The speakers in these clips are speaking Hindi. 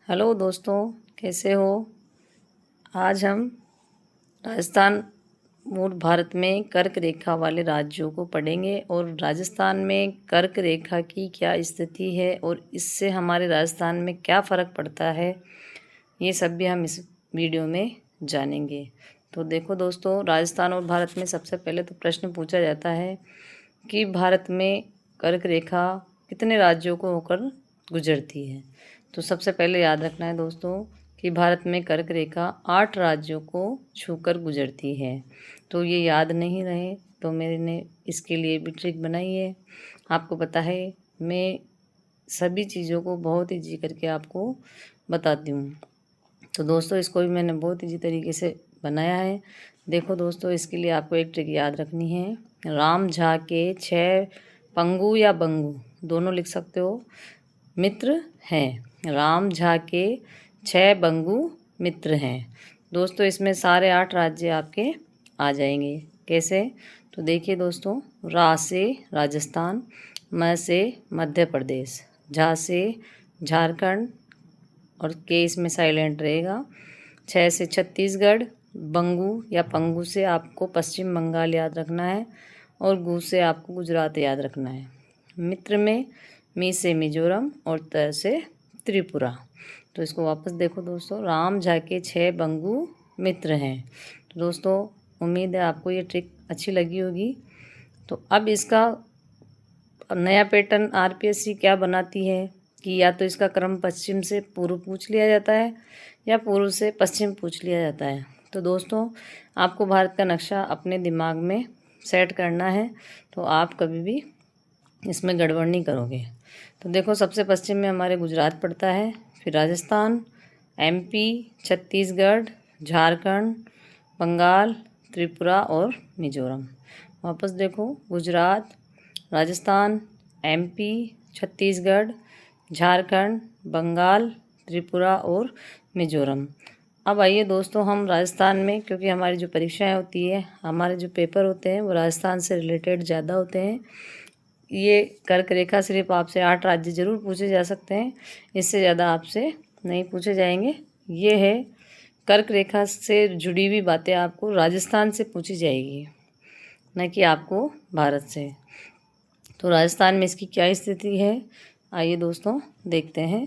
हेलो दोस्तों, कैसे हो। आज हम राजस्थान और भारत में कर्क रेखा वाले राज्यों को पढ़ेंगे और राजस्थान में कर्क रेखा की क्या स्थिति है और इससे हमारे राजस्थान में क्या फ़र्क पड़ता है, ये सब भी हम इस वीडियो में जानेंगे। तो देखो दोस्तों, राजस्थान और भारत में सबसे पहले तो प्रश्न पूछा जाता है कि भारत में कर्क रेखा कितने राज्यों को होकर गुजरती है। तो सबसे पहले याद रखना है दोस्तों कि भारत में कर्क रेखा 8 राज्यों को छूकर गुजरती है। तो ये याद नहीं रहे तो मैंने इसके लिए भी ट्रिक बनाई है। आपको पता है, मैं सभी चीज़ों को बहुत ईजी करके आपको बताती हूँ। तो दोस्तों, इसको भी मैंने बहुत ईजी तरीके से बनाया है। देखो दोस्तों, इसके लिए आपको एक ट्रिक याद रखनी है। राम झा के 6 पंगु या बंगु दोनों लिख सकते हो मित्र हैं। राम झा के 6 बंगु मित्र हैं। दोस्तों, इसमें सारे 8 राज्य आपके आ जाएंगे। कैसे? तो देखिए दोस्तों, रा से राजस्थान, म से मध्य प्रदेश, झा से झारखंड और के इसमें साइलेंट रहेगा, 6 से छत्तीसगढ़, बंगू या पंगू से आपको पश्चिम बंगाल याद रखना है और गु से आपको गुजरात याद रखना है। मित्र में मी से मिजोरम और त से त्रिपुरा। तो इसको वापस देखो दोस्तों, राम झा के 6 बंगू मित्र हैं। तो दोस्तों, उम्मीद है आपको ये ट्रिक अच्छी लगी होगी। तो अब इसका नया पैटर्न आरपीएससी क्या बनाती है कि या तो इसका क्रम पश्चिम से पूर्व पूछ लिया जाता है या पूर्व से पश्चिम पूछ लिया जाता है। तो दोस्तों, आपको भारत का नक्शा अपने दिमाग में सेट करना है, तो आप कभी भी इसमें गड़बड़ नहीं करोगे। तो देखो, सबसे पश्चिम में हमारे गुजरात पड़ता है, फिर राजस्थान, एमपी, छत्तीसगढ़, झारखंड, बंगाल, त्रिपुरा और मिजोरम। वापस देखो, गुजरात, राजस्थान, एमपी, छत्तीसगढ़, झारखंड, बंगाल, त्रिपुरा और मिजोरम। अब आइए दोस्तों, हम राजस्थान में, क्योंकि हमारी जो परीक्षाएं होती है, हमारे जो पेपर होते हैं वो राजस्थान से रिलेटेड ज़्यादा होते हैं। ये कर्क रेखा सिर्फ आपसे 8 राज्य ज़रूर पूछे जा सकते हैं, इससे ज़्यादा आपसे नहीं पूछे जाएंगे। ये है कर्क रेखा से जुड़ी हुई बातें आपको राजस्थान से पूछी जाएगी, न कि आपको भारत से। तो राजस्थान में इसकी क्या स्थिति है, आइए दोस्तों देखते हैं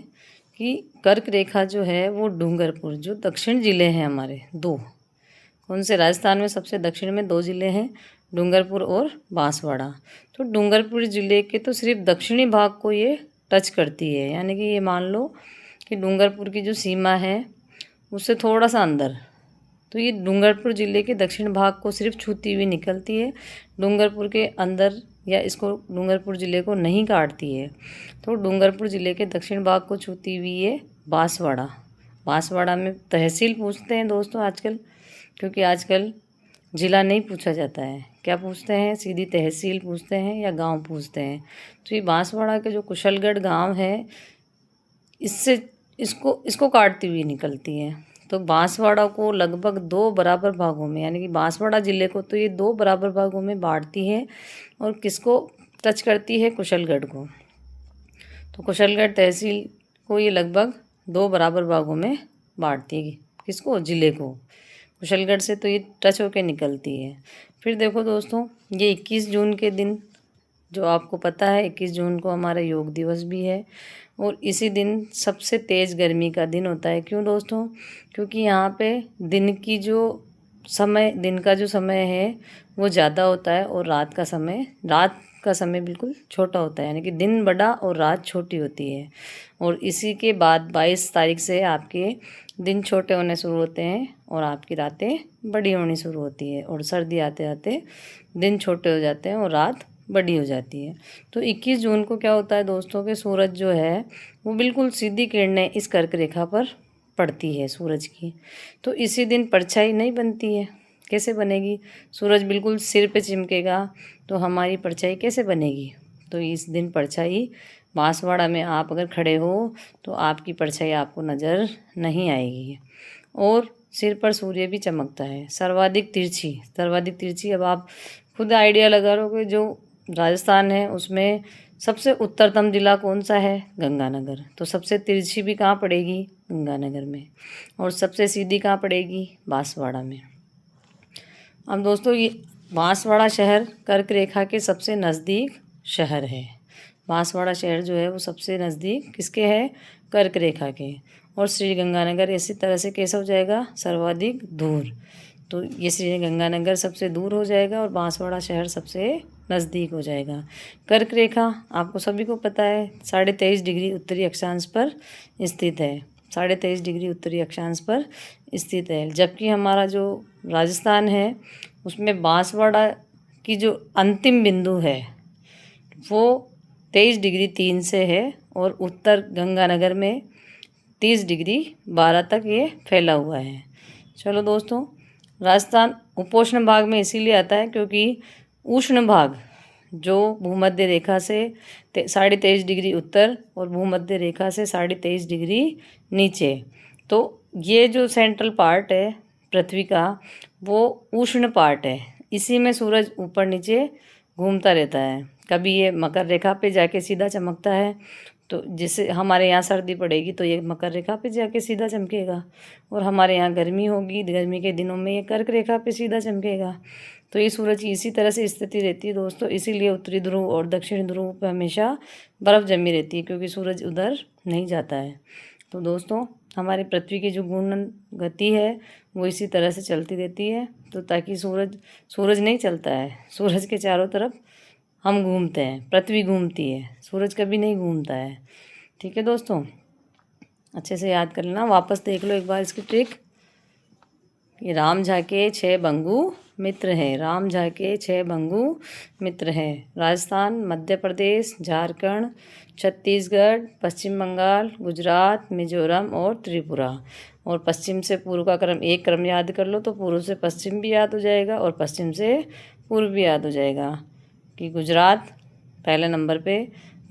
कि कर्क रेखा जो है वो डूंगरपुर, जो दक्षिण ज़िले हैं हमारे 2, कौन से, राजस्थान में सबसे दक्षिण में 2 ज़िले हैं, डूंगरपुर और बांसवाड़ा। तो डूंगरपुर ज़िले के तो सिर्फ दक्षिणी भाग को ये टच करती है, यानी कि ये मान लो कि डूंगरपुर की जो सीमा है उससे थोड़ा सा अंदर, तो ये डूंगरपुर ज़िले के दक्षिण भाग को सिर्फ छूती हुई निकलती है, डूंगरपुर के अंदर या इसको डूंगरपुर ज़िले को नहीं काटती है। तो डूंगरपुर ज़िले के दक्षिण भाग को छूती हुई ये बांसवाड़ा। बांसवाड़ा में तहसील पूछते हैं दोस्तों आजकल, क्योंकि आजकल ज़िला नहीं पूछा जाता है, क्या पूछते हैं, सीधी तहसील पूछते हैं या गांव पूछते हैं। तो ये बांसवाड़ा के जो कुशलगढ़ गांव है, इससे इसको काटती हुई निकलती है। तो बांसवाड़ा को लगभग 2 बराबर भागों में, यानी कि बांसवाड़ा ज़िले को तो ये 2 बराबर भागों में बांटती है और किसको टच करती है, कुशलगढ़ को। तो कुशलगढ़ तहसील को ये लगभग 2 बराबर भागों में बांटती है, किसको, ज़िले को। कुशलगढ़ से तो ये टच होकर निकलती है। फिर देखो दोस्तों, ये 21 जून के दिन, जो आपको पता है 21 जून को हमारा योग दिवस भी है और इसी दिन सबसे तेज़ गर्मी का दिन होता है। क्यों दोस्तों? क्योंकि यहाँ पे दिन का जो समय है वो ज़्यादा होता है और रात का समय बिल्कुल छोटा होता है, यानी कि दिन बड़ा और रात छोटी होती है। और इसी के बाद 22 तारीख से आपके दिन छोटे होने शुरू होते हैं और आपकी रातें बड़ी होनी शुरू होती है, और सर्दी आते आते दिन छोटे हो जाते हैं और रात बड़ी हो जाती है। तो 21 जून को क्या होता है दोस्तों कि सूरज जो है वो बिल्कुल सीधी किरणें इस कर्क रेखा पर पड़ती है सूरज की। तो इसी दिन परछाई नहीं बनती है। कैसे बनेगी? सूरज बिल्कुल सिर पे चिमकेगा तो हमारी परछाई कैसे बनेगी? तो इस दिन परछाई, बांसवाड़ा में आप अगर खड़े हो तो आपकी परछाई आपको नज़र नहीं आएगी। और सिर पर सूर्य भी चमकता है, सर्वाधिक तिरछी। अब आप खुद आइडिया लगा लो कि जो राजस्थान है उसमें सबसे उत्तरतम जिला कौन सा है? गंगानगर। तो सबसे तिरछी भी कहाँ पड़ेगी? गंगानगर में। और सबसे सीधी कहाँ पड़ेगी? बांसवाड़ा में। अब दोस्तों ये बांसवाड़ा शहर कर्क रेखा के सबसे नज़दीक शहर है। बांसवाड़ा शहर जो है वो सबसे नज़दीक किसके है? कर्क रेखा के। और श्री गंगानगर इसी तरह से कैसा हो जाएगा? सर्वाधिक दूर। तो ये श्री गंगानगर सबसे दूर हो जाएगा और बांसवाड़ा शहर सबसे नज़दीक हो जाएगा। कर्क रेखा आपको सभी को पता है 23.5 डिग्री उत्तरी अक्षांश पर स्थित है। 23.5 डिग्री उत्तरी अक्षांश पर स्थित है। जबकि हमारा जो राजस्थान है उसमें बांसवाड़ा की जो अंतिम बिंदु है वो 23 डिग्री 3 से है और उत्तर गंगानगर में 30 डिग्री 12 तक ये फैला हुआ है। चलो दोस्तों, राजस्थान उपोष्ण भाग में इसीलिए आता है क्योंकि उष्ण भाग जो भूमध्य रेखा से 23.5 डिग्री उत्तर और भूमध्य रेखा से 23.5 डिग्री नीचे, तो ये जो सेंट्रल पार्ट है पृथ्वी का वो उष्ण पार्ट है। इसी में सूरज ऊपर नीचे घूमता रहता है। कभी ये मकर रेखा पे जाके सीधा चमकता है, तो जैसे हमारे यहाँ सर्दी पड़ेगी तो ये मकर रेखा पे जाके सीधा चमकेगा, और हमारे यहाँ गर्मी होगी, गर्मी के दिनों में ये कर्क रेखा पे सीधा चमकेगा। तो ये सूरज की इसी तरह से स्थिति रहती है दोस्तों। इसीलिए उत्तरी ध्रुव और दक्षिणी ध्रुव पर हमेशा बर्फ़ जमी रहती है क्योंकि सूरज उधर नहीं जाता है। तो दोस्तों हमारी पृथ्वी की जो घूर्णन गति है वो इसी तरह से चलती रहती है। तो ताकि सूरज नहीं चलता है, सूरज के चारों तरफ हम घूमते हैं, पृथ्वी घूमती है, सूरज कभी नहीं घूमता है। ठीक है दोस्तों, अच्छे से याद कर लेना, वापस देख लो एक बार इसकी ट्रिक। ये राम झा के 6 बंगू मित्र हैं। राम झा के 6 बंगू मित्र हैं। राजस्थान, मध्य प्रदेश, झारखंड, छत्तीसगढ़, पश्चिम बंगाल, गुजरात, मिजोरम और त्रिपुरा। और पश्चिम से पूर्व का क्रम, एक क्रम याद कर लो तो पूर्व से पश्चिम भी याद हो जाएगा और पश्चिम से पूर्व भी याद हो जाएगा। कि गुजरात पहले नंबर पे,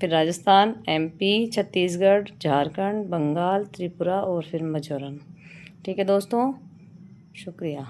फिर राजस्थान, MP, छत्तीसगढ़, झारखंड, बंगाल, त्रिपुरा और फिर मिजोरम। ठीक है दोस्तों, शुक्रिया।